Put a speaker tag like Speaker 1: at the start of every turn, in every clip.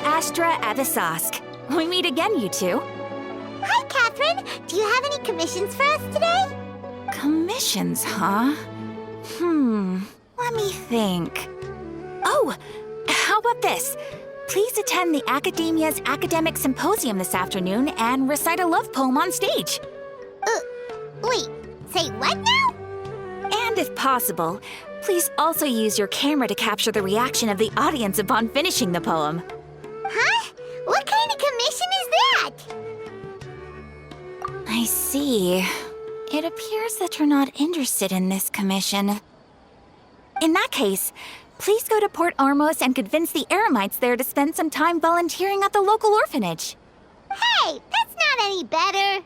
Speaker 1: Astra Avisask. We meet again, you two.
Speaker 2: Hi, Kathryne. Do you have any commissions for us today?
Speaker 1: Commissions, huh? Let me think. Oh, how about this? Please attend the Academia's Academic Symposium this afternoon and recite a love poem on stage.
Speaker 2: Wait, say what now?
Speaker 1: And if possible, please also use your camera to capture the reaction of the audience upon finishing the poem.
Speaker 2: Huh? What kind of commission is that?
Speaker 1: I see. It appears that you're not interested in this commission. In that case, please go to Port Ormos and convince the Eremites there to spend some time volunteering at the local orphanage.
Speaker 2: Hey, that's not any better.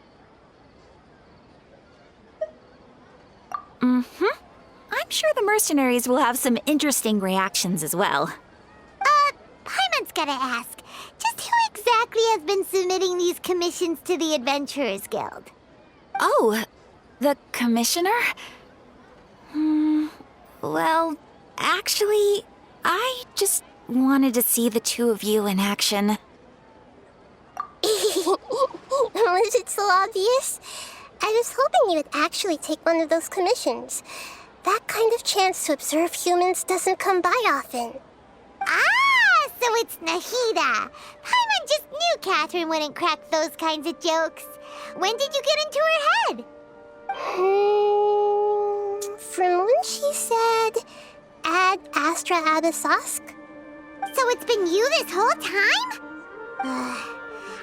Speaker 1: I'm sure the mercenaries will have some interesting reactions as well.
Speaker 2: Paimon's gotta ask, just who exactly has been submitting these commissions to the Adventurers Guild?
Speaker 1: Oh, the commissioner? Well, actually, I just wanted to see the two of you in action.
Speaker 3: Was it so obvious? I was hoping you would actually take one of those commissions. That kind of chance to observe humans doesn't come by often.
Speaker 2: Ah, so it's Nahida. Paimon just knew Kathryne wouldn't crack those kinds of jokes. When did you get into her head?
Speaker 3: From when she said, Ad Astra Abisask?
Speaker 2: So it's been you this whole time?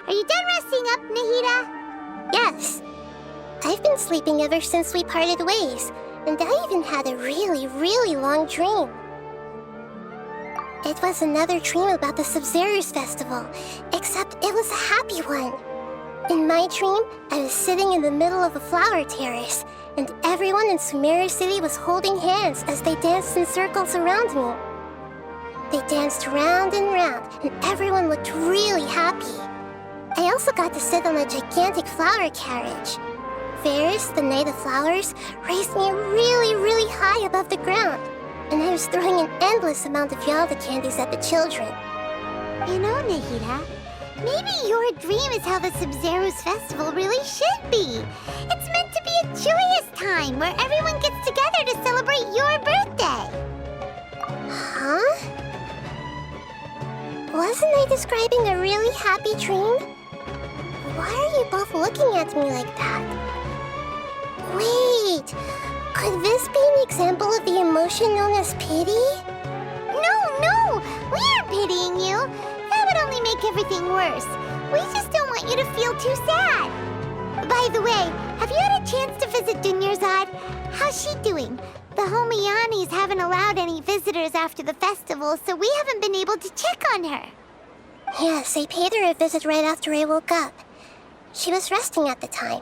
Speaker 2: Are you done resting up, Nahida?
Speaker 3: Yes. I've been sleeping ever since we parted ways, and I even had a really, really long dream. It was another dream about the Sub-Zero's festival, except it was a happy one. In my dream, I was sitting in the middle of a flower terrace, and everyone in Sumeru City was holding hands as they danced in circles around me. They danced round and round, and everyone looked really happy. I also got to sit on a gigantic flower carriage. Ferris, the Knight of Flowers, raised me really, really high above the ground, and I was throwing an endless amount of Yalda candies at the children.
Speaker 2: You know, Nahida, maybe your dream is how the Sub-Zero's festival really should be. It's meant to be a joyous time where everyone gets together to celebrate your birthday.
Speaker 3: Huh? Wasn't I describing a really happy dream? Why are you both looking at me like that? Wait, could this be an example of the emotion known as pity?
Speaker 2: No, we aren't pitying you. That would only make everything worse. We just don't want you to feel too sad. By the way, have you had a chance to visit Dunyarzad? How's she doing? The Homianis haven't allowed any visitors after the festival, so we haven't been able to check on her.
Speaker 3: Yes, I paid her a visit right after I woke up. She was resting at the time.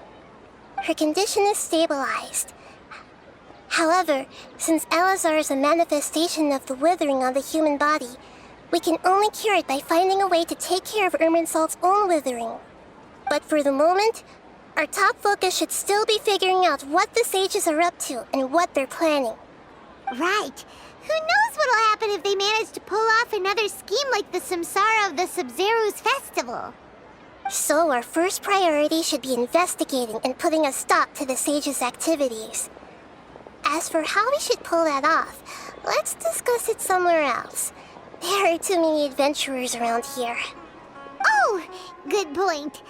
Speaker 3: Her condition is stabilized. However, since Elazar is a manifestation of the withering on the human body, we can only cure it by finding a way to take care of Irminsul's own withering. But for the moment, our top focus should still be figuring out what the sages are up to and what they're planning.
Speaker 2: Right. Who knows what'll happen if they manage to pull off another scheme like the Samsara of the Sub-Zero's festival.
Speaker 3: So our first priority should be investigating and putting a stop to the sages' activities. As for how we should pull that off, let's discuss it somewhere else. There are too many adventurers around here.
Speaker 2: Oh, good point.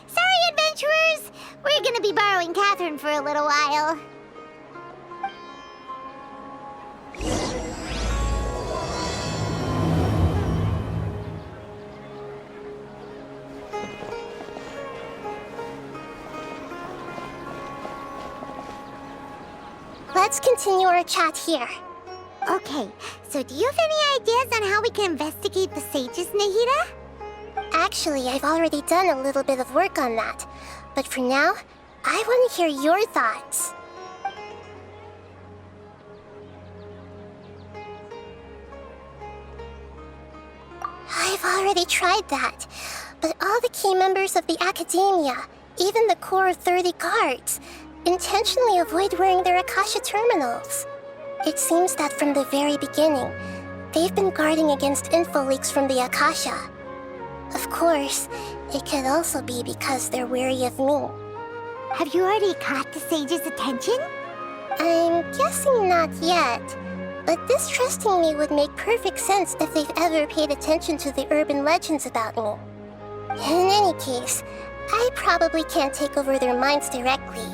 Speaker 2: Sorry, adventurers. We're gonna be borrowing Kathryne for a little while.
Speaker 3: Let's continue our chat here.
Speaker 2: Okay, so do you have any ideas on how we can investigate the sages, Nahida?
Speaker 3: Actually, I've already done a little bit of work on that. But for now, I want to hear your thoughts. I've already tried that, but all the key members of the Academia, even the core 30 guards, intentionally avoid wearing their Akasha terminals. It seems that from the very beginning, they They've been guarding against info leaks from the Akasha. Of course, it could also be because they're wary of me.
Speaker 2: Have you already caught the sage's attention?
Speaker 3: I'm guessing not yet, but distrusting me would make perfect sense if they've ever paid attention to the urban legends about me. In any case, I probably can't take over their minds directly.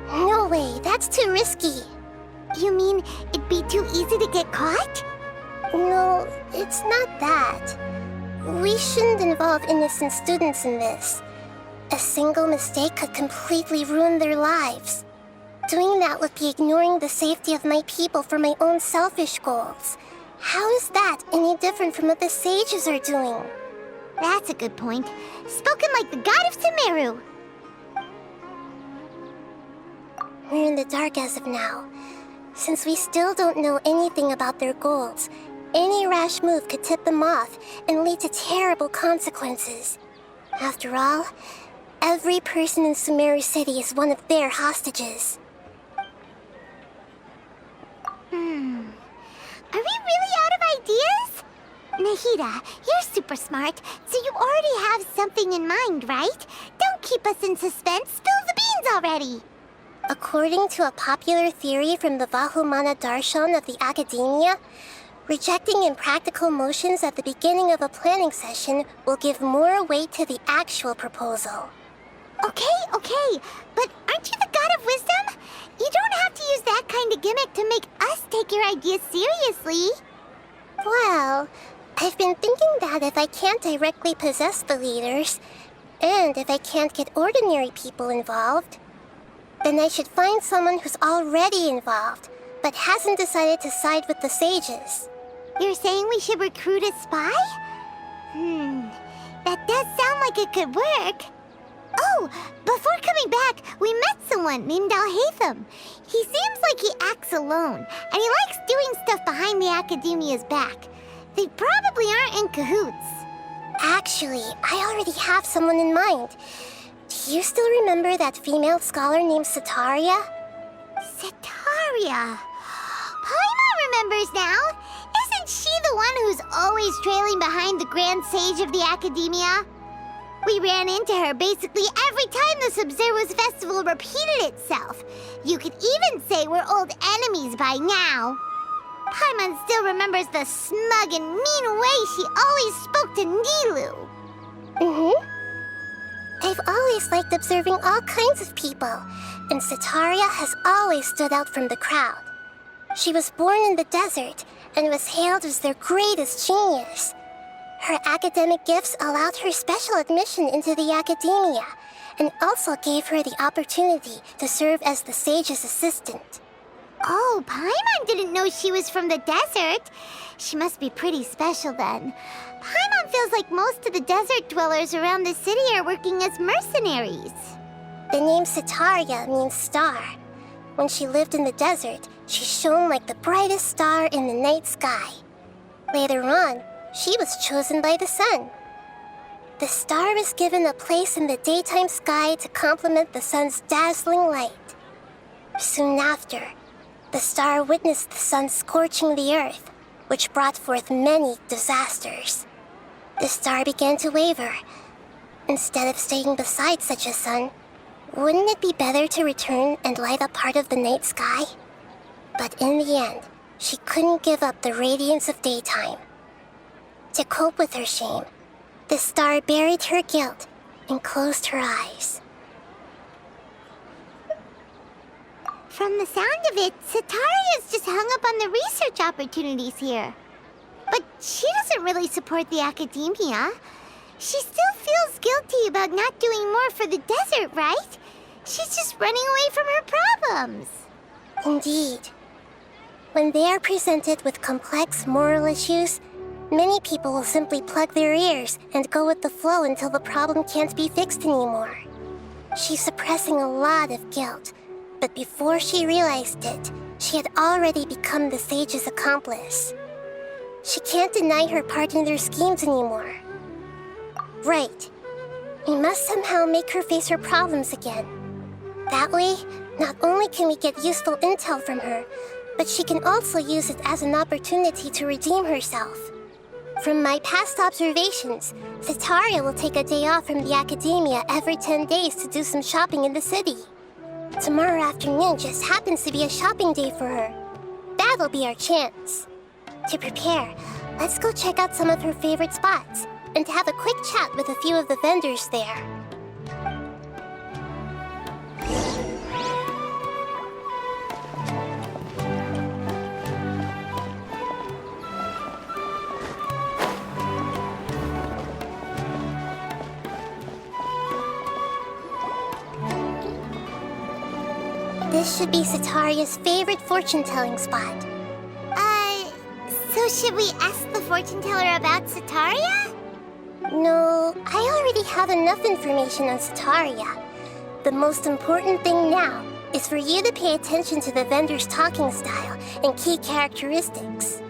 Speaker 3: No way, that's too risky.
Speaker 2: You mean it'd be too easy to get caught?
Speaker 3: No, it's not that. We shouldn't involve innocent students in this. A single mistake could completely ruin their lives. Doing that would be ignoring the safety of my people for my own selfish goals. How is that any different from what the sages are doing?
Speaker 2: That's a good point. Spoken like the god of Sumeru.
Speaker 3: We're in the dark as of now. Since we still don't know anything about their goals, any rash move could tip them off and lead to terrible consequences. After all, every person in Sumeru City is one of their hostages.
Speaker 2: Are we really out of ideas? Nahida, you're super smart, so you already have something in mind, right? Don't keep us in suspense. Spill the beans already.
Speaker 3: According to a popular theory from the Vahumana Darshan of the Academia, rejecting impractical motions at the beginning of a planning session will give more weight to the actual proposal.
Speaker 2: Okay, but aren't you the god of wisdom? You don't have to use that kind of gimmick to make us take your ideas seriously.
Speaker 3: Well, I've been thinking that if I can't directly possess the leaders, and if I can't get ordinary people involved, then I should find someone who's already involved, but hasn't decided to side with the sages.
Speaker 2: You're saying we should recruit a spy? That does sound like it could work. Oh, before coming back, we met someone named Alhaitham. He seems like he acts alone, and he likes doing stuff behind the Academia's back. They probably aren't in cahoots.
Speaker 3: Actually, I already have someone in mind. Do you still remember that female scholar named Sataria?
Speaker 2: Sataria. Paimon remembers now. Isn't she the one who's always trailing behind the Grand Sage of the Academia? We ran into her basically every time the Sub-Zero's festival repeated itself. You could even say we're old enemies by now. Paimon still remembers the smug and mean way she always spoke to Nilou.
Speaker 3: I've always liked observing all kinds of people, and Sataria has always stood out from the crowd. She was born in the desert and was hailed as their greatest genius. Her academic gifts allowed her special admission into the Academia, and also gave her the opportunity to serve as the sage's assistant.
Speaker 2: Oh, Paimon didn't know she was from the desert. She must be pretty special then. Paimon feels like most of the desert dwellers around the city are working as mercenaries.
Speaker 3: The name Sataria means star. When she lived in the desert, she shone like the brightest star in the night sky. Later on, she was chosen by the sun. The star was given a place in the daytime sky to complement the sun's dazzling light. Soon after, the star witnessed the sun scorching the earth, which brought forth many disasters. The star began to waver. Instead of staying beside such a sun, wouldn't it be better to return and light up part of the night sky? But in the end, she couldn't give up the radiance of daytime. To cope with her shame, the star buried her guilt and closed her eyes.
Speaker 2: From the sound of it, Sataria's just hung up on the research opportunities here. But she doesn't really support the Academia. She still feels guilty about not doing more for the desert, right? She's just running away from her problems.
Speaker 3: Indeed. When they are presented with complex moral issues, many people will simply plug their ears and go with the flow until the problem can't be fixed anymore. She's suppressing a lot of guilt, but before she realized it, she had already become the sage's accomplice. She can't deny her part in their schemes anymore. Right. We must somehow make her face her problems again. That way, not only can we get useful intel from her, but she can also use it as an opportunity to redeem herself. From my past observations, Sataria will take a day off from the academia every 10 days to do some shopping in the city. Tomorrow afternoon just happens to be a shopping day for her. That'll be our chance. To prepare, let's go check out some of her favorite spots and have a quick chat with a few of the vendors there. This should be Sataria's favorite fortune-telling spot.
Speaker 2: So should we ask the fortune teller about Sataria?
Speaker 3: No, I already have enough information on Sataria. The most important thing now is for you to pay attention to the vendor's talking style and key characteristics.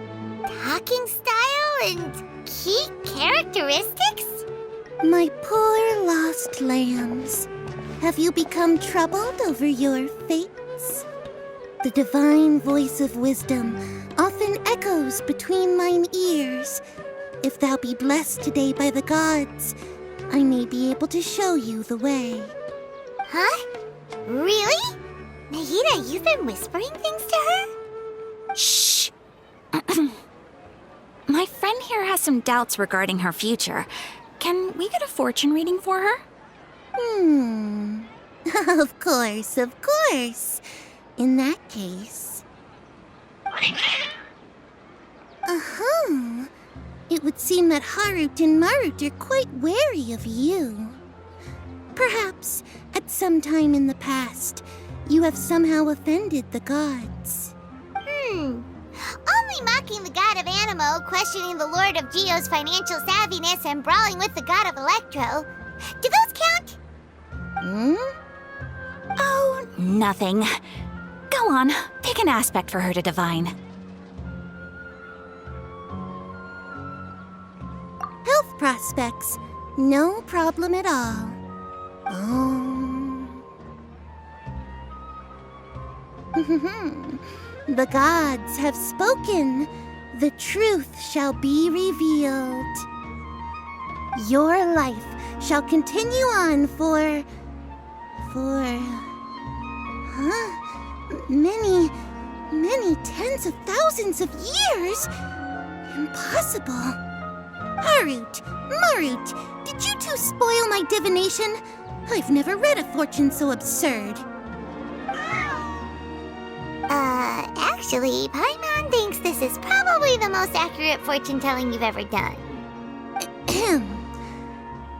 Speaker 2: Talking style and key characteristics?
Speaker 4: My poor lost lambs, have you become troubled over your fates? The divine voice of wisdom often echoes between mine ears. If thou be blessed today by the gods, I may be able to show you the way.
Speaker 2: Huh? Really? Nahida, you've been whispering things to her?
Speaker 1: Shh! My friend here has some doubts regarding her future. Can we get a fortune reading for her?
Speaker 4: Of course, of course. In that case... It would seem that Harut and Marut are quite wary of you. Perhaps, at some time in the past, you have somehow offended the gods.
Speaker 2: Only mocking the god of Animo, questioning the lord of Geo's financial savviness, and brawling with the god of Electro. Do those count?
Speaker 1: Oh, nothing. Go on, pick an aspect for her to divine.
Speaker 4: Health prospects, no problem at all. The gods have spoken. The truth shall be revealed. Your life shall continue on for many tens of thousands of years. Impossible. Harut, Marut, did you two spoil my divination? I've never read a fortune so absurd.
Speaker 2: Actually, Paimon thinks this is probably the most accurate fortune-telling you've ever done.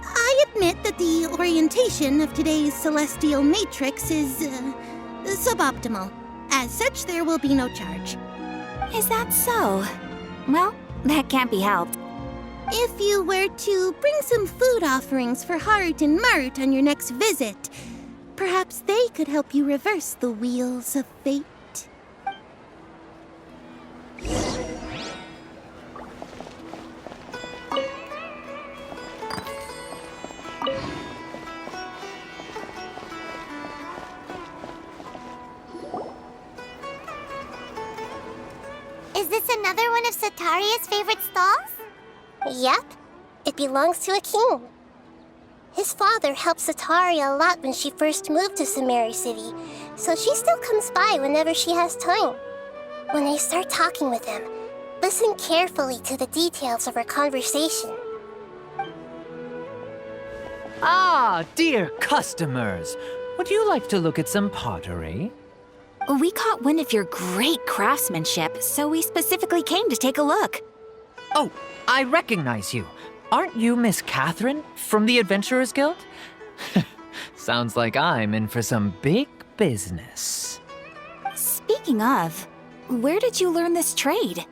Speaker 4: I admit that the orientation of today's celestial matrix is suboptimal. As such, there will be no charge.
Speaker 1: Is that so? Well, that can't be helped.
Speaker 4: If you were to bring some food offerings for Harut and Marut on your next visit, perhaps they could help you reverse the wheels of fate.
Speaker 2: Is this another one of Sataria's favorite stalls?
Speaker 3: Yep, it belongs to a king. His father helped Sataria a lot when she first moved to Samsara City, so she still comes by whenever she has time. When I start talking with him, listen carefully to the details of our conversation.
Speaker 5: Ah, dear customers! Would you like to look at some pottery?
Speaker 1: We caught wind of your great craftsmanship, so we specifically came to take a look.
Speaker 5: Oh, I recognize you. Aren't you Miss Kathryne from the Adventurers Guild? Sounds like I'm in for some big business.
Speaker 1: Speaking of, where did you learn this trade?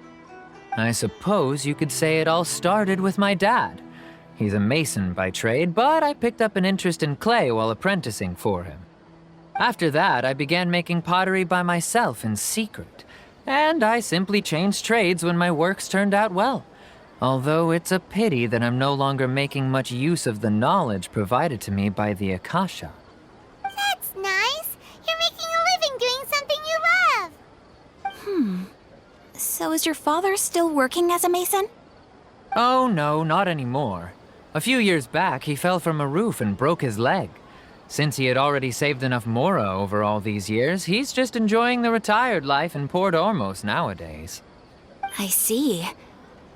Speaker 5: I suppose you could say it all started with my dad. He's a mason by trade, but I picked up an interest in clay while apprenticing for him. After that, I began making pottery by myself in secret, and I simply changed trades when my works turned out well. Although it's a pity that I'm no longer making much use of the knowledge provided to me by the Akasha.
Speaker 2: That's nice. You're making a living doing something you love.
Speaker 1: So is your father still working as a mason?
Speaker 5: Oh no, not anymore. A few years back, he fell from a roof and broke his leg. Since he had already saved enough mora over all these years, he's just enjoying the retired life in Port Ormos nowadays.
Speaker 1: I see.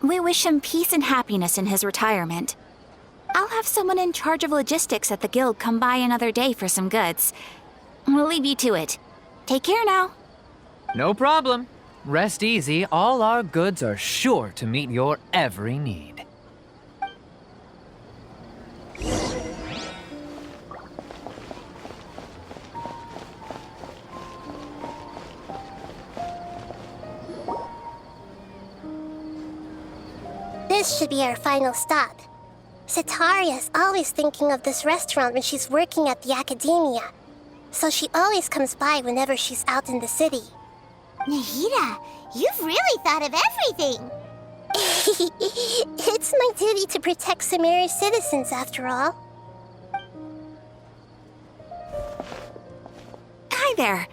Speaker 1: We wish him peace and happiness in his retirement. I'll have someone in charge of logistics at the guild come by another day for some goods. We'll leave you to it. Take care now.
Speaker 5: No problem. Rest easy, all our goods are sure to meet your every need.
Speaker 3: This should be our final stop. Sataria is always thinking of this restaurant when she's working at the academia, so she always comes by whenever she's out in the city.
Speaker 2: Nahida, you've really thought of everything.
Speaker 3: It's my duty to protect Samara's citizens, after all.
Speaker 1: Hi there.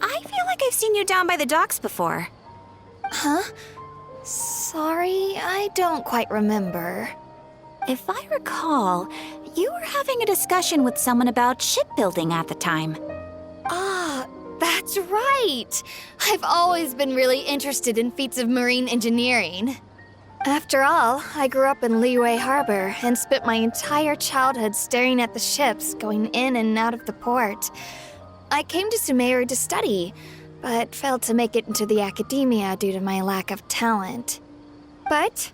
Speaker 1: I feel like I've seen you down by the docks before.
Speaker 6: Huh? Sorry, I don't quite remember.
Speaker 1: If I recall, you were having a discussion with someone about shipbuilding at the time.
Speaker 6: Ah, that's right! I've always been really interested in feats of marine engineering. After all, I grew up in Liyue Harbor and spent my entire childhood staring at the ships going in and out of the port. I came to Sumeru to study, but failed to make it into the academia due to my lack of talent. But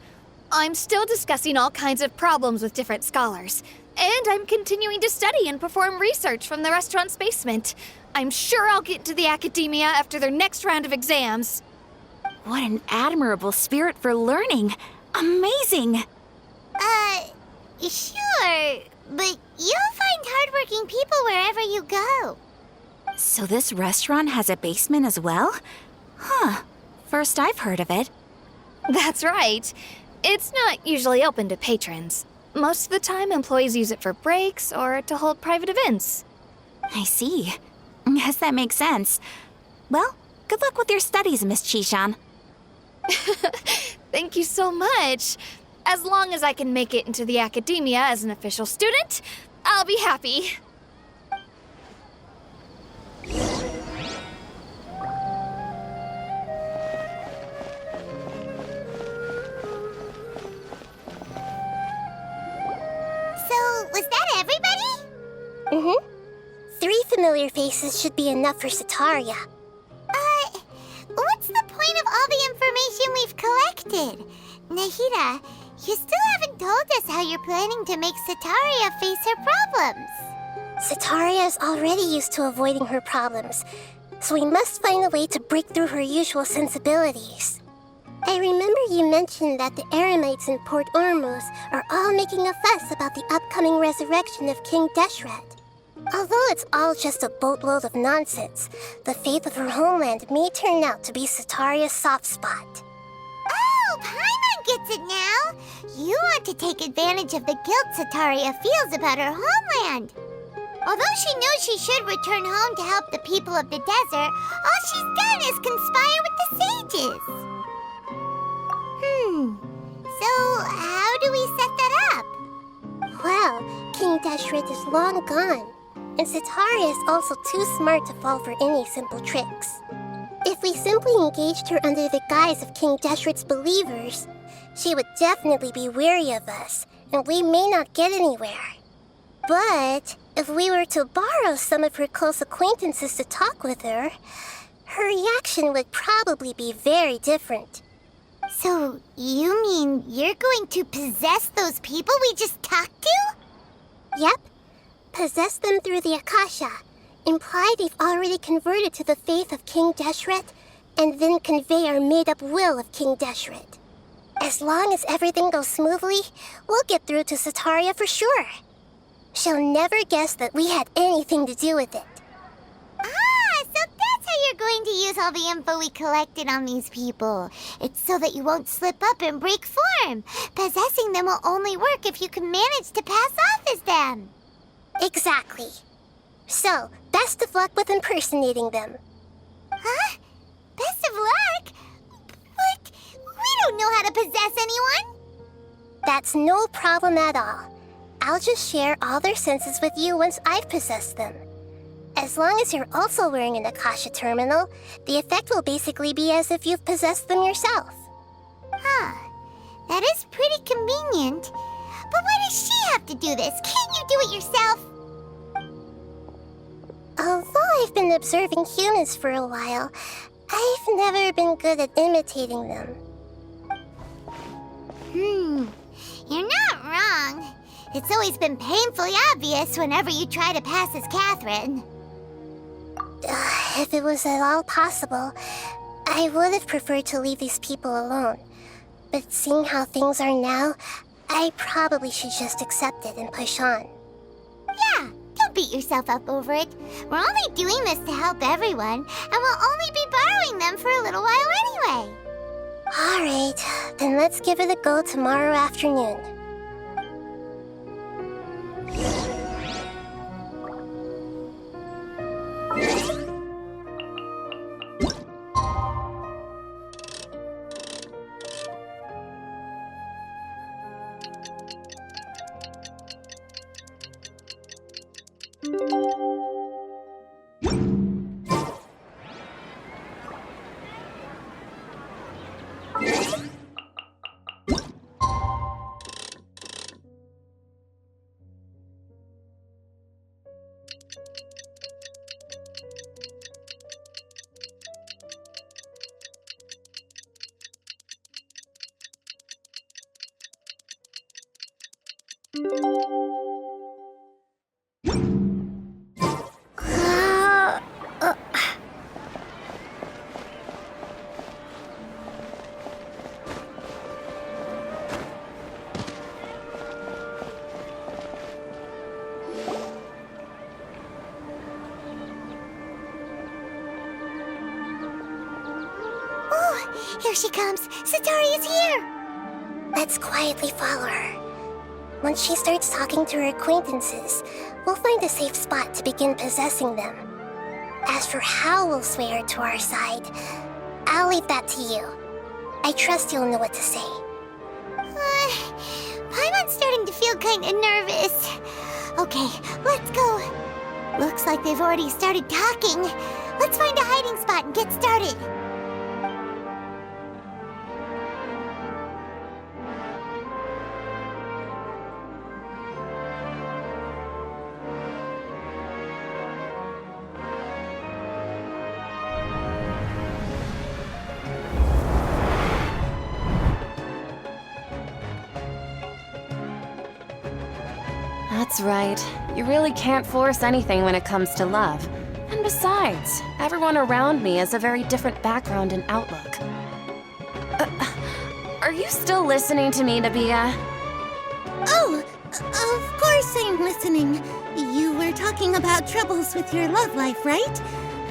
Speaker 6: I'm still discussing all kinds of problems with different scholars, and I'm continuing to study and perform research from the restaurant's basement. I'm sure I'll get into the academia after their next round of exams.
Speaker 1: What an admirable spirit for learning. Amazing.
Speaker 2: Sure, but you'll find hardworking people wherever you go.
Speaker 1: So this restaurant has a basement as well? Huh. First I've heard of it.
Speaker 6: That's right. It's not usually open to patrons. Most of the time, employees use it for breaks or to hold private events.
Speaker 1: I see. Guess that makes sense. Well, good luck with your studies, Miss Chishan.
Speaker 6: Thank you so much. As long as I can make it into the academia as an official student, I'll be happy.
Speaker 2: So, was that everybody?
Speaker 3: Mm-hmm. 3 familiar faces should be enough for Sataria.
Speaker 2: What's the point of all the information we've collected? Nahida, you still haven't told us how you're planning to make Sataria face her problems.
Speaker 3: Sataria is already used to avoiding her problems, so we must find a way to break through her usual sensibilities. I remember you mentioned that the Eremites in Port Ormos are all making a fuss about the upcoming resurrection of King Deshret. Although it's all just a boatload of nonsense, the faith of her homeland may turn out to be Sataria's soft spot.
Speaker 2: Oh, Paimon gets it now! You want to take advantage of the guilt Sataria feels about her homeland. Although she knows she should return home to help the people of the desert, all she's done is conspire with the sages. So how do we set that up?
Speaker 3: Well, King Deshret is long gone, and Sataria is also too smart to fall for any simple tricks. If we simply engaged her under the guise of King Deshret's believers, she would definitely be wary of us, and we may not get anywhere. But if we were to borrow some of her close acquaintances to talk with her, her reaction would probably be very different.
Speaker 2: So you mean you're going to possess those people we just talked to?
Speaker 3: Yep. Possess them through the Akasha. Imply they've already converted to the faith of King Deshret, and then convey our made-up will of King Deshret. As long as everything goes smoothly, we'll get through to Sataria for sure. She'll never guess that we had anything to do with it.
Speaker 2: Ah, so that's how you're going to use all the info we collected on these people. It's so that you won't slip up and break form. Possessing them will only work if you can manage to pass off as them.
Speaker 3: Exactly. So, best of luck with impersonating them.
Speaker 2: Huh? Best of luck? to possess anyone?
Speaker 3: That's no problem at all. I'll just share all their senses with you once I've possessed them. As long as you're also wearing an Akasha terminal, the effect will basically be as if you've possessed them yourself.
Speaker 2: Huh. That is pretty convenient. But why does she have to do this? Can't you do it yourself?
Speaker 3: Although I've been observing humans for a while, I've never been good at imitating them.
Speaker 2: You're not wrong. It's always been painfully obvious whenever you try to pass as Kathryne.
Speaker 3: If it was at all possible, I would have preferred to leave these people alone. But seeing how things are now, I probably should just accept it and push on.
Speaker 2: Yeah, don't beat yourself up over it. We're only doing this to help everyone, and we'll only be borrowing them for a little while anyway.
Speaker 3: Alright, then let's give it a go tomorrow afternoon.
Speaker 2: Here she comes. Satari is here.
Speaker 3: Let's quietly follow her. Once she starts talking to her acquaintances, we'll find a safe spot to begin possessing them. As for how we'll sway her to our side, I'll leave that to you. I trust you'll know what to say.
Speaker 2: Paimon's starting to feel kind of nervous. Okay, let's go. Looks like they've already started talking. Let's find a hiding spot and get started.
Speaker 7: That's right. You really can't force anything when it comes to love. And besides, everyone around me has a very different background and outlook. Are you still listening to me, Nabia?
Speaker 4: Oh, of course I'm listening. You were talking about troubles with your love life, right?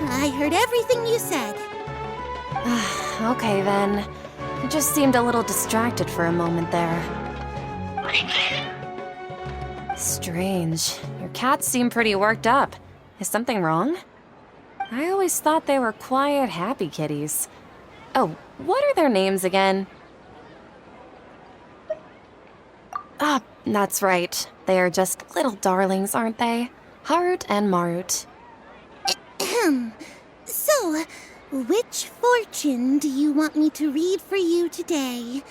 Speaker 4: I heard everything you said.
Speaker 7: Okay then. You just seemed a little distracted for a moment there. Strange. Your cats seem pretty worked up. Is something wrong? I always thought they were quiet, happy kitties. Oh, what are their names again? Ah, that's right. They are just little darlings, aren't they? Harut and Marut.
Speaker 4: So, which fortune do you want me to read for you today?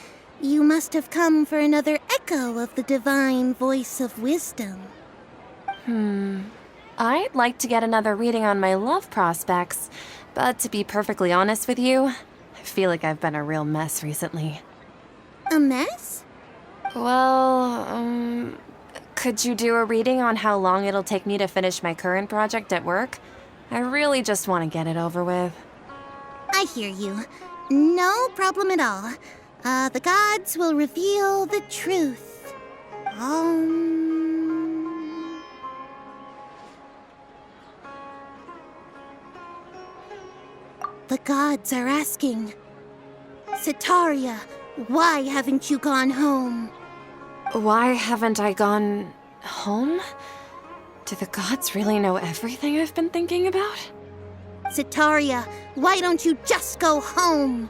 Speaker 4: You must have come for another echo of the divine voice of wisdom.
Speaker 7: I'd like to get another reading on my love prospects, but to be perfectly honest with you, I feel like I've been a real mess recently.
Speaker 4: A mess?
Speaker 7: Well, could you do a reading on how long it'll take me to finish my current project at work? I really just want to get it over with.
Speaker 4: I hear you. No problem at all. The gods will reveal the truth. The gods are asking, Setaria, why haven't you gone home?
Speaker 7: Why haven't I gone home? Do the gods really know everything I've been thinking about?
Speaker 4: Setaria, why don't you just go home?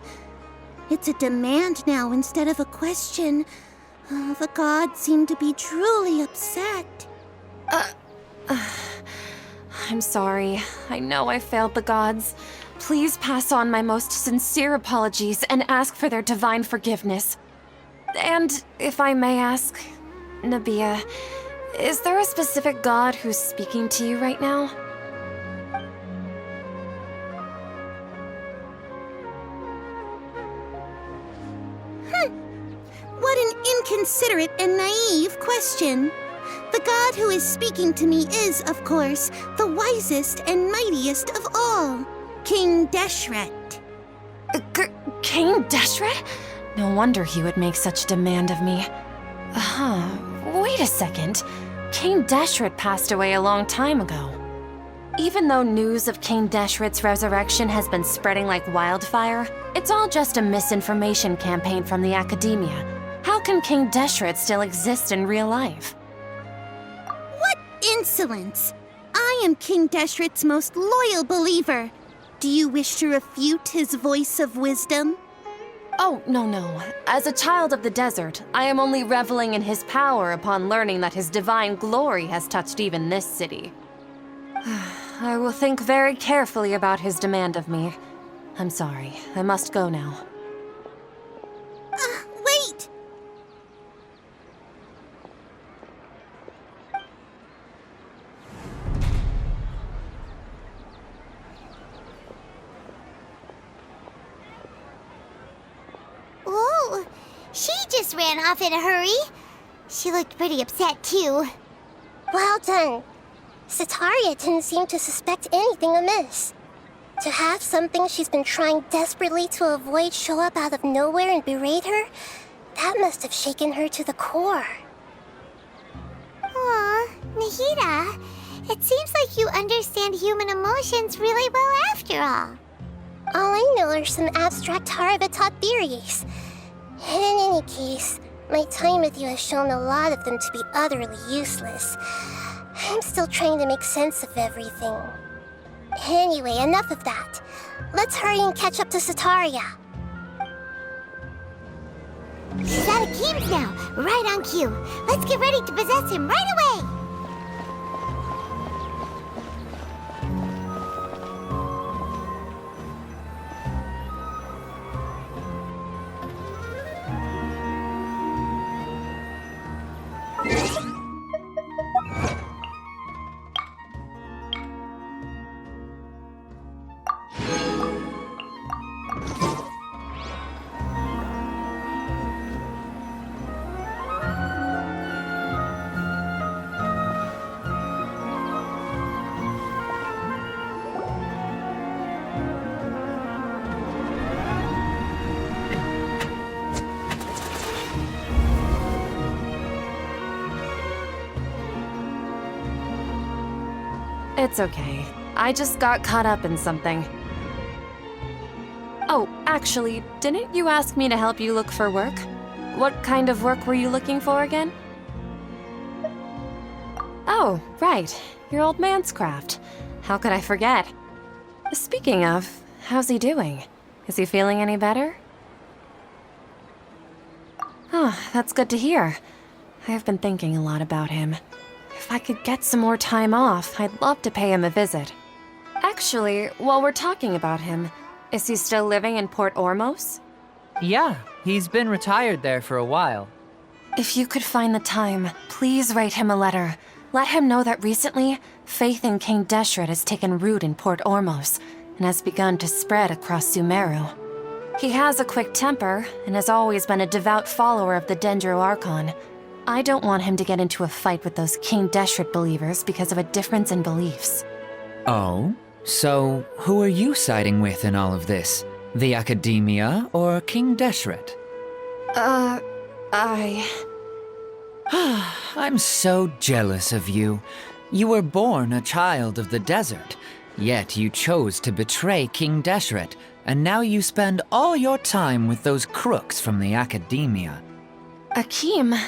Speaker 4: It's a demand now instead of a question. Oh, the gods seem to be truly upset.
Speaker 7: I'm sorry. I know I failed the gods. Please pass on my most sincere apologies and ask for their divine forgiveness. And if I may ask, Nabia, is there a specific god who's speaking to you right now?
Speaker 4: What an inconsiderate and naive question. The god who is speaking to me is, of course, the wisest and mightiest of all, King Deshret.
Speaker 7: King Deshret? No wonder he would make such demand of me. Wait a second. King Deshret passed away a long time ago. Even though news of King Deshret's resurrection has been spreading like wildfire, it's all just a misinformation campaign from the academia. How can King Deshret still exist in real life?
Speaker 4: What insolence! I am King Deshret's most loyal believer. Do you wish to refute his voice of wisdom?
Speaker 7: Oh, no. As a child of the desert, I am only reveling in his power upon learning that his divine glory has touched even this city. I will think very carefully about his demand of me. I'm sorry. I must go now.
Speaker 4: Wait!
Speaker 2: Whoa, she just ran off in a hurry. She looked pretty upset, too.
Speaker 3: Well done. Sataria didn't seem to suspect anything amiss. To have something she's been trying desperately to avoid show up out of nowhere and berate her, that must have shaken her to the core.
Speaker 2: Aw, Nahida, it seems like you understand human emotions really well after all.
Speaker 3: All I know are some abstract Harava-taught theories. And in any case, my time with you has shown a lot of them to be utterly useless. I'm still trying to make sense of everything. Anyway, enough of that. Let's hurry and catch up to Sataria.
Speaker 2: She's out of games now, right on cue. Let's get ready to possess him right away!
Speaker 7: It's okay. I just got caught up in something. Oh, actually, didn't you ask me to help you look for work? What kind of work were you looking for again? Oh, right. Your old man's craft. How could I forget? Speaking of, how's he doing? Is he feeling any better? Oh, that's good to hear. I have been thinking a lot about him. If I could get some more time off, I'd love to pay him a visit. Actually, while we're talking about him, is he still living in Port Ormos?
Speaker 5: Yeah, he's been retired there for a while.
Speaker 7: If you could find the time, please write him a letter. Let him know that recently, faith in King Deshret has taken root in Port Ormos and has begun to spread across Sumeru. He has a quick temper and has always been a devout follower of the Dendro Archon. I don't want him to get into a fight with those King Deshret believers because of a difference in beliefs.
Speaker 5: Oh? So, who are you siding with in all of this? The Academia or King Deshret? I'm so jealous of you. You were born a child of the desert, yet you chose to betray King Deshret, and now you spend all your time with those crooks from the Academia.
Speaker 7: Akeem,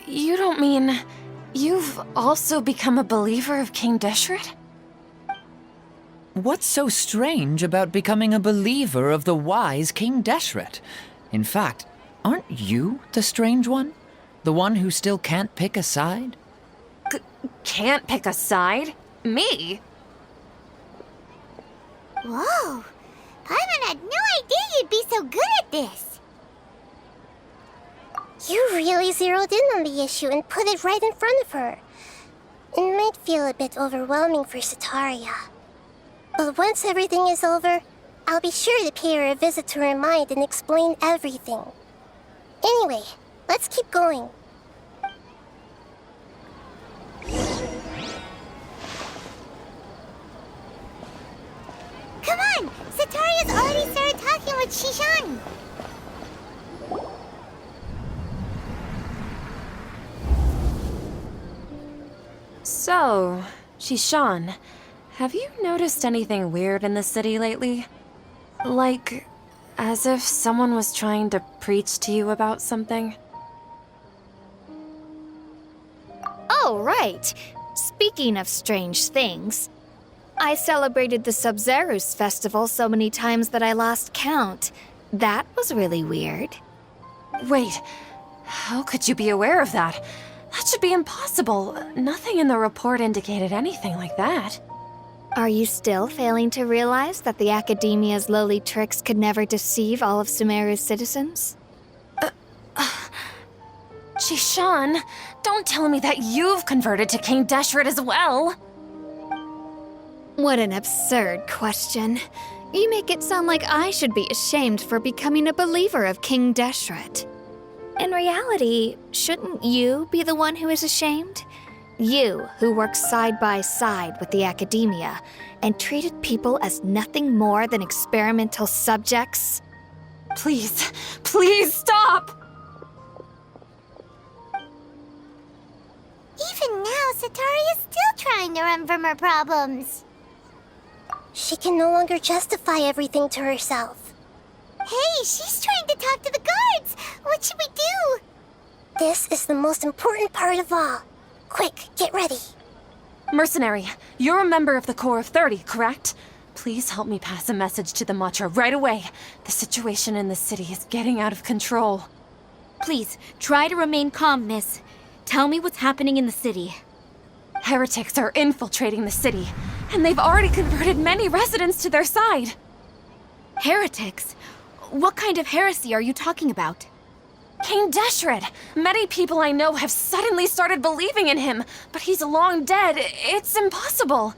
Speaker 7: you don't mean you've also become a believer of King Deshret?
Speaker 5: What's so strange about becoming a believer of the wise King Deshret? In fact, aren't you the strange one? The one who still can't pick a side?
Speaker 7: Can't pick a side? Me?
Speaker 2: Whoa! Paimon had no idea you'd be so good at this!
Speaker 3: You really zeroed in on the issue and put it right in front of her. It might feel a bit overwhelming for Sataria. But once everything is over, I'll be sure to pay her a visit to her mind and explain everything. Anyway, let's keep going.
Speaker 2: Come on! Sataria's already started talking with Shishan!
Speaker 7: So, Shishan, have you noticed anything weird in the city lately? Like, as if someone was trying to preach to you about something?
Speaker 6: Oh, right. Speaking of strange things, I celebrated the Sub-Zerus festival so many times that I lost count. That was really weird.
Speaker 7: Wait, how could you be aware of that? That should be impossible. Nothing in the report indicated anything like that.
Speaker 6: Are you still failing to realize that the Academia's lowly tricks could never deceive all of Sumeru's citizens?
Speaker 7: Shishan, don't tell me that you've converted to King Deshret as well.
Speaker 6: What an absurd question. You make it sound like I should be ashamed for becoming a believer of King Deshret. In reality, shouldn't you be the one who is ashamed? You, who works side by side with the Academia and treated people as nothing more than experimental subjects?
Speaker 7: Please, please stop!
Speaker 2: Even now, Sataria's still trying to run from her problems.
Speaker 3: She can no longer justify everything to herself.
Speaker 2: Hey, she's trying to talk to the guards! What should we do?
Speaker 3: This is the most important part of all. Quick, get ready.
Speaker 7: Mercenary, you're a member of the Corps of 30, correct? Please help me pass a message to the Matra right away. The situation in the city is getting out of control.
Speaker 8: Please, try to remain calm, miss. Tell me what's happening in the city.
Speaker 7: Heretics are infiltrating the city, and they've already converted many residents to their side.
Speaker 8: Heretics? What kind of heresy are you talking about?
Speaker 7: King Deshret! Many people I know have suddenly started believing in him, but he's long dead. It's impossible.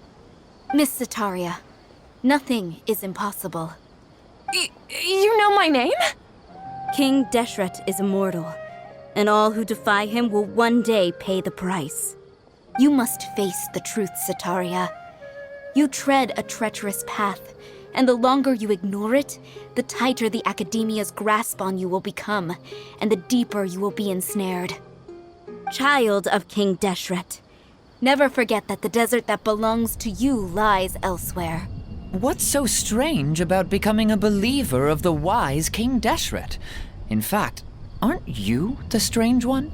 Speaker 8: Miss Sataria, nothing is impossible.
Speaker 7: You know my name?
Speaker 8: King Deshret is immortal, and all who defy him will one day pay the price. You must face the truth, Sataria. You tread a treacherous path, and the longer you ignore it, the tighter the Academia's grasp on you will become, and the deeper you will be ensnared. Child of King Deshret, never forget that the desert that belongs to you lies elsewhere.
Speaker 5: What's so strange about becoming a believer of the wise King Deshret? In fact, aren't you the strange one?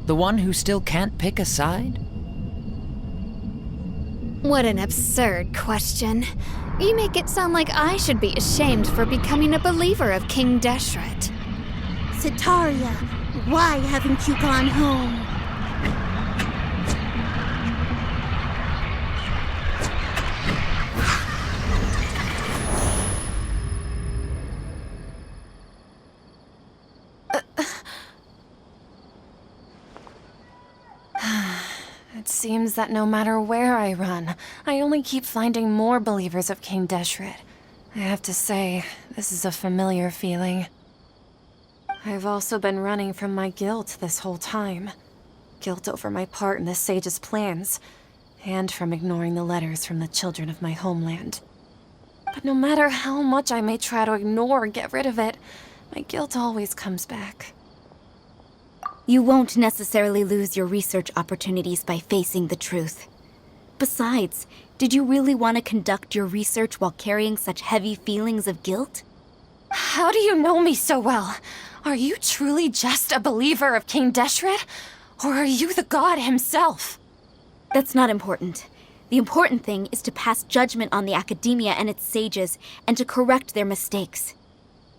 Speaker 5: The one who still can't pick a side?
Speaker 6: What an absurd question. You make it sound like I should be ashamed for becoming a believer of King Deshret.
Speaker 4: Sataria, why haven't you gone home?
Speaker 7: It seems that no matter where I run, I only keep finding more believers of King Deshret. I have to say, this is a familiar feeling. I've also been running from my guilt this whole time. Guilt over my part in the sage's plans, and from ignoring the letters from the children of my homeland. But no matter how much I may try to ignore or get rid of it, my guilt always comes back.
Speaker 8: You won't necessarily lose your research opportunities by facing the truth. Besides, did you really want to conduct your research while carrying such heavy feelings of guilt?
Speaker 7: How do you know me so well? Are you truly just a believer of King Deshret? Or are you the god himself?
Speaker 8: That's not important. The important thing is to pass judgment on the Academia and its sages, and to correct their mistakes.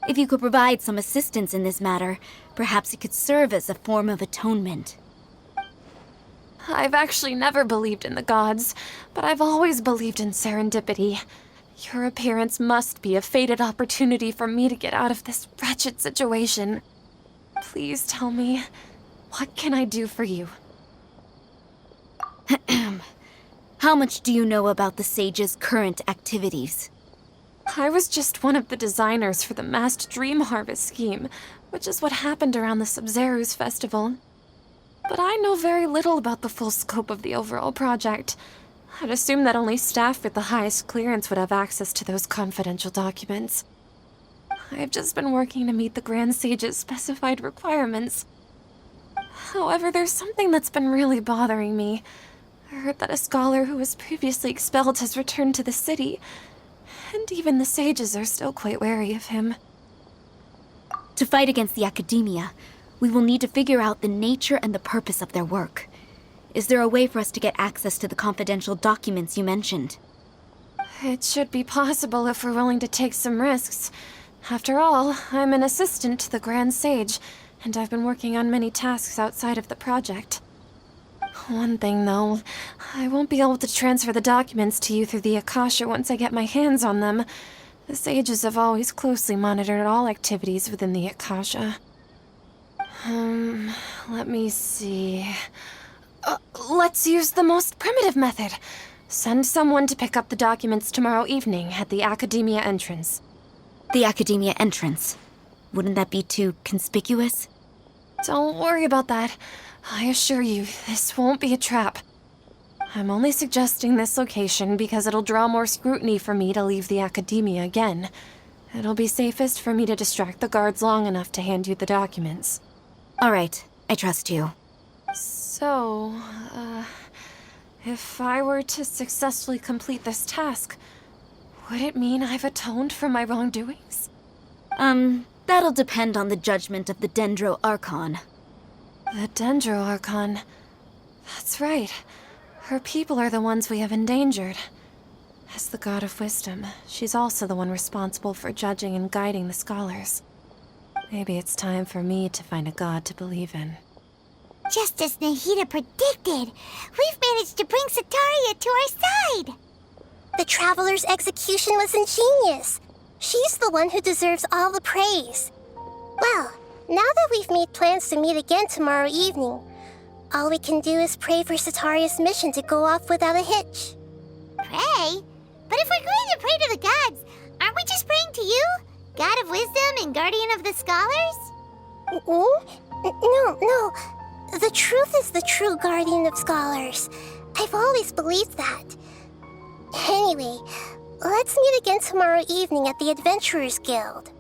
Speaker 8: If you could provide some assistance in this matter, perhaps it could serve as a form of atonement.
Speaker 7: I've actually never believed in the gods, but I've always believed in serendipity. Your appearance must be a fated opportunity for me to get out of this wretched situation. Please tell me, what can I do for you?
Speaker 8: How much do you know about the Sage's current activities?
Speaker 7: I was just one of the designers for the masked dream harvest scheme, which is what happened around the Sabzeruz festival. But I know very little about the full scope of the overall project. I'd assume that only staff with the highest clearance would have access to those confidential documents. I've just been working to meet the Grand Sage's specified requirements. However, there's something that's been really bothering me. I heard that a scholar who was previously expelled has returned to the city, and even the sages are still quite wary of him.
Speaker 8: To fight against the academia, we will need to figure out the nature and the purpose of their work. Is there a way for us to get access to the confidential documents you mentioned?
Speaker 7: It should be possible if we're willing to take some risks. After all, I'm an assistant to the Grand Sage, and I've been working on many tasks outside of the project. One thing, though, I won't be able to transfer the documents to you through the Akasha once I get my hands on them. The sages have always closely monitored all activities within the Akasha. Let me see. Let's use the most primitive method. Send someone to pick up the documents tomorrow evening at the Academia entrance.
Speaker 8: The Academia entrance. Wouldn't that be too conspicuous?
Speaker 7: Don't worry about that. I assure you, this won't be a trap. I'm only suggesting this location because it'll draw more scrutiny for me to leave the Academia again. It'll be safest for me to distract the guards long enough to hand you the documents.
Speaker 8: All right, I trust you.
Speaker 7: So, if I were to successfully complete this task, would it mean I've atoned for my wrongdoings?
Speaker 8: That'll depend on the judgment of the Dendro Archon.
Speaker 7: The Dendro Archon. That's right. Her people are the ones we have endangered. As the God of Wisdom, she's also the one responsible for judging and guiding the scholars. Maybe it's time for me to find a god to believe in.
Speaker 2: Just as Nahida predicted, we've managed to bring Sataria to our side!
Speaker 3: The Traveler's execution was ingenious. She's the one who deserves all the praise. Well, now that we've made plans to meet again tomorrow evening, all we can do is pray for Sataria's mission to go off without a hitch.
Speaker 2: Pray? But if we're going to pray to the gods, aren't we just praying to you? God of Wisdom and Guardian of the Scholars?
Speaker 3: No. The truth is the true Guardian of Scholars. I've always believed that. Anyway, let's meet again tomorrow evening at the Adventurers Guild.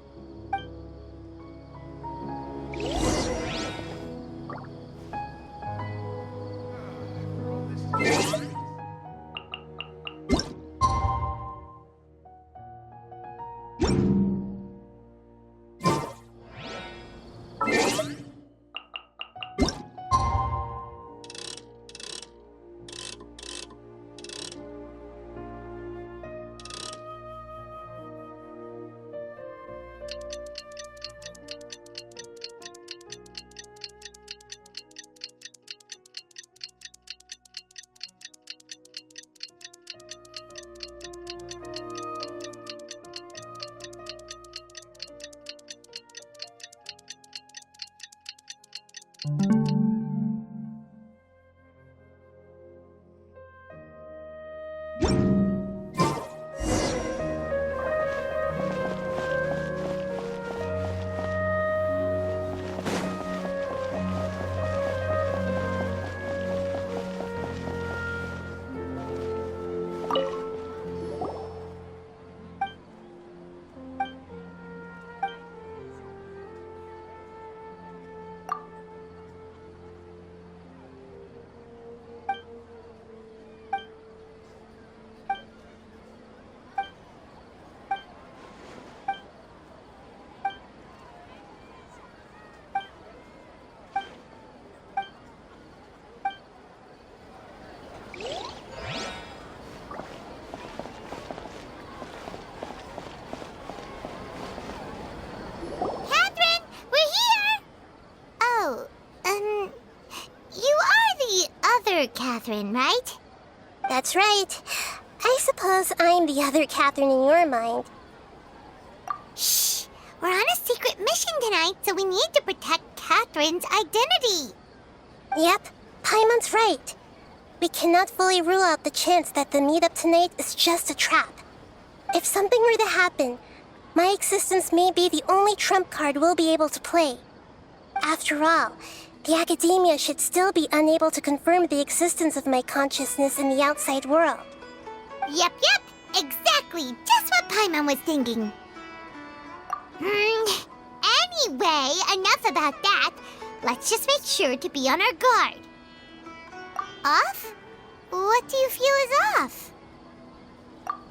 Speaker 2: other Kathryne, right?
Speaker 3: That's right. I suppose I'm the other Kathryne in your mind.
Speaker 2: Shh! We're on a secret mission tonight, so we need to protect Kathryne's identity.
Speaker 3: Yep, Paimon's right. We cannot fully rule out the chance that the meetup tonight is just a trap. If something were to happen, my existence may be the only trump card we'll be able to play. After all, the academia should still be unable to confirm the existence of my consciousness in the outside world.
Speaker 2: Yep, exactly. Just what Paimon was thinking. Anyway, enough about that. Let's just make sure to be on our guard. Off? What do you feel is off?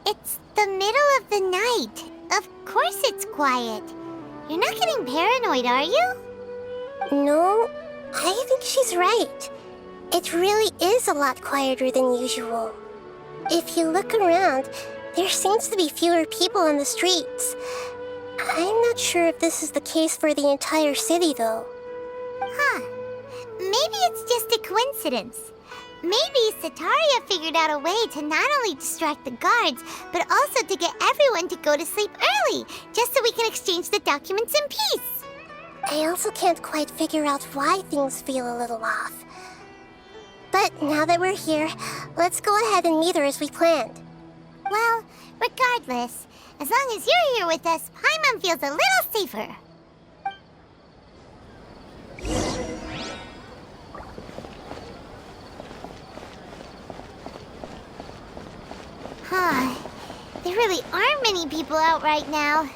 Speaker 2: It's the middle of the night. Of course it's quiet. You're not getting paranoid, are you?
Speaker 3: No, I think she's right. It really is a lot quieter than usual. If you look around, there seems to be fewer people on the streets. I'm not sure if this is the case for the entire city, though.
Speaker 2: Huh. Maybe it's just a coincidence. Maybe Sataria figured out a way to not only distract the guards, but also to get everyone to go to sleep early, just so we can exchange the documents in peace.
Speaker 3: I also can't quite figure out why things feel a little off. But now that we're here, let's go ahead and meet her as we planned.
Speaker 2: Well, regardless, as long as you're here with us, Paimon feels a little safer. Huh. There really aren't many people out right now.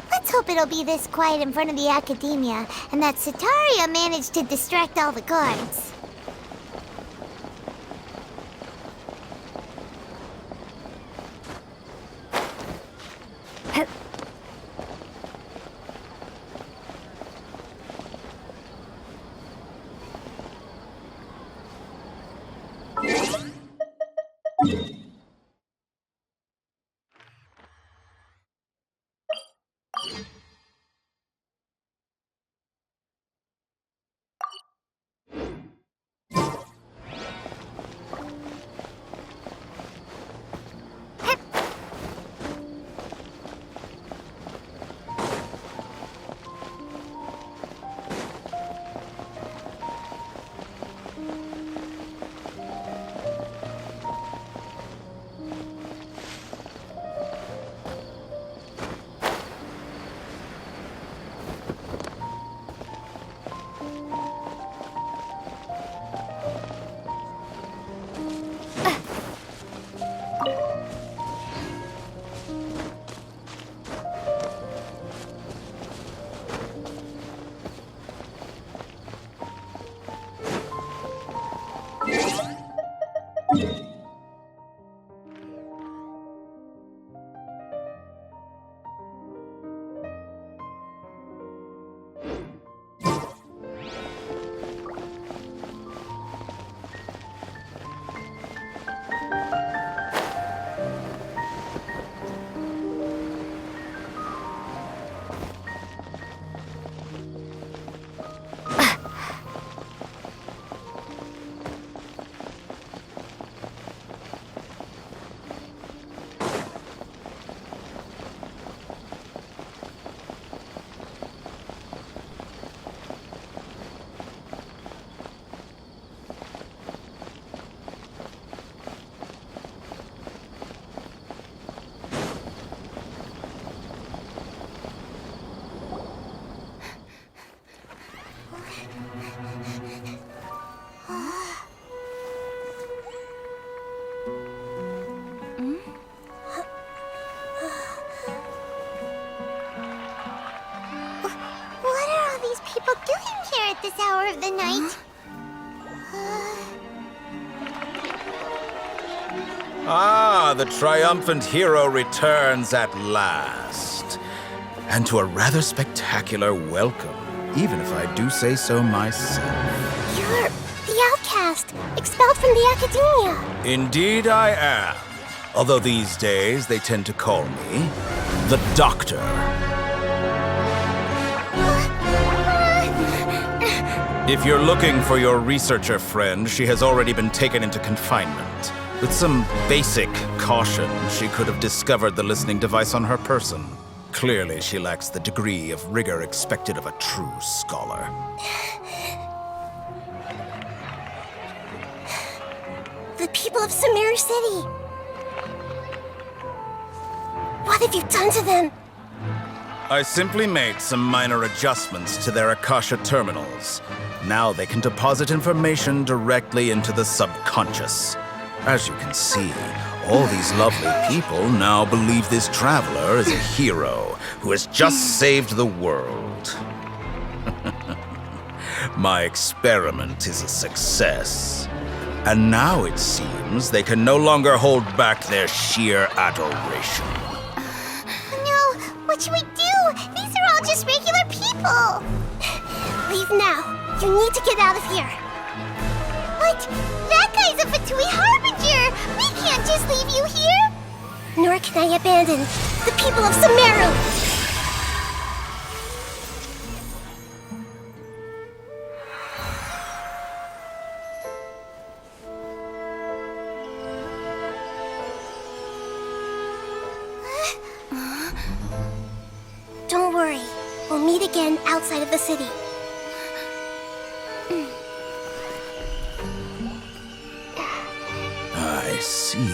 Speaker 2: Let's hope it'll be this quiet in front of the academia, and that Sataria managed to distract all the guards. This hour of the night.
Speaker 9: Ah, the triumphant hero returns at last. And to a rather spectacular welcome, even if I do say so myself.
Speaker 3: You're the outcast, expelled from the academia.
Speaker 9: Indeed I am. Although these days they tend to call me the Doctor. If you're looking for your researcher friend, she has already been taken into confinement. With some basic caution, she could have discovered the listening device on her person. Clearly, she lacks the degree of rigor expected of a true scholar.
Speaker 3: The people of Samsara City. What have you done to them?
Speaker 9: I simply made some minor adjustments to their Akasha terminals. Now they can deposit information directly into the subconscious. As you can see, all these lovely people now believe this traveler is a hero who has just saved the world. My experiment is a success. And now it seems they can no longer hold back their sheer adoration.
Speaker 2: No, what should we do? These are all just regular people.
Speaker 3: Leave now. You need to get out of here.
Speaker 2: What? That guy's a Fatui Harbinger! We can't just leave you here!
Speaker 3: Nor can I abandon the people of Samsara. Don't worry. We'll meet again outside of the city.
Speaker 9: I see.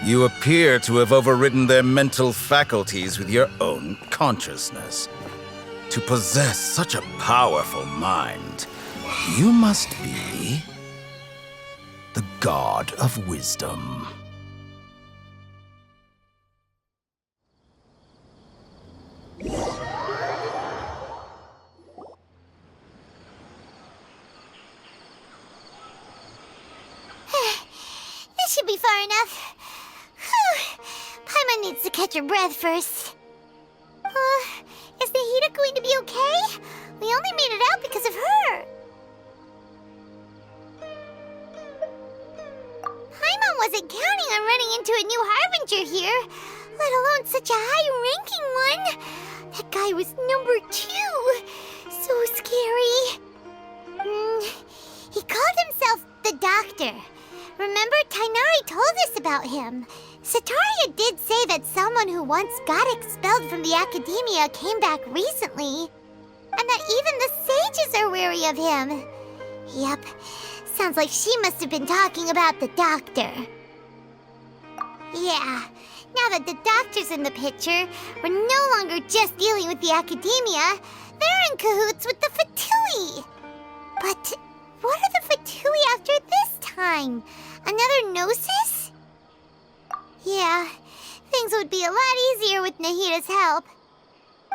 Speaker 9: You appear to have overridden their mental faculties with your own consciousness. To possess such a powerful mind, you must be the god of wisdom.
Speaker 2: This should be far enough. Whew. Paimon needs to catch her breath first. Is Nahida going to be okay? We only made it out because of her. Paimon wasn't counting on running into a new Harbinger here, let alone such a high-ranking one. That guy was number 2. So scary. He called himself the Doctor. Remember, Tighnari told us about him. Sataria did say that someone who once got expelled from the academia came back recently. And that even the sages are wary of him. Yep, sounds like she must have been talking about the Doctor. Yeah, now that the Doctor's in the picture, we're no longer just dealing with the academia. They're in cahoots with the Fatui. But what are the Fatui after this time? Another Gnosis? Yeah, things would be a lot easier with Nahida's help.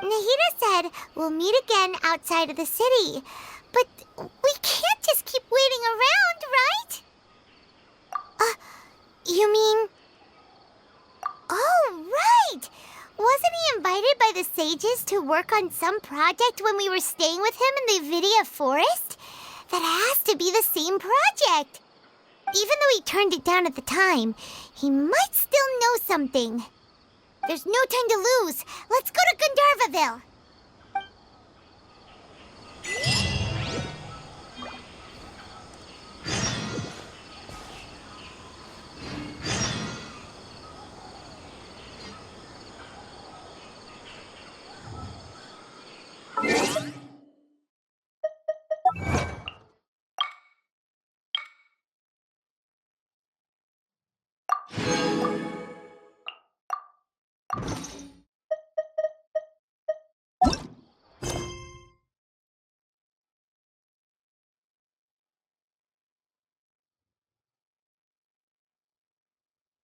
Speaker 2: Nahida said we'll meet again outside of the city. But we can't just keep waiting around, right? You mean... Oh, right! Wasn't he invited by the sages to work on some project when we were staying with him in the Vidia Forest? That has to be the same project. Even though he turned it down at the time, he might still know something. There's no time to lose. Let's go to Gandharvaville.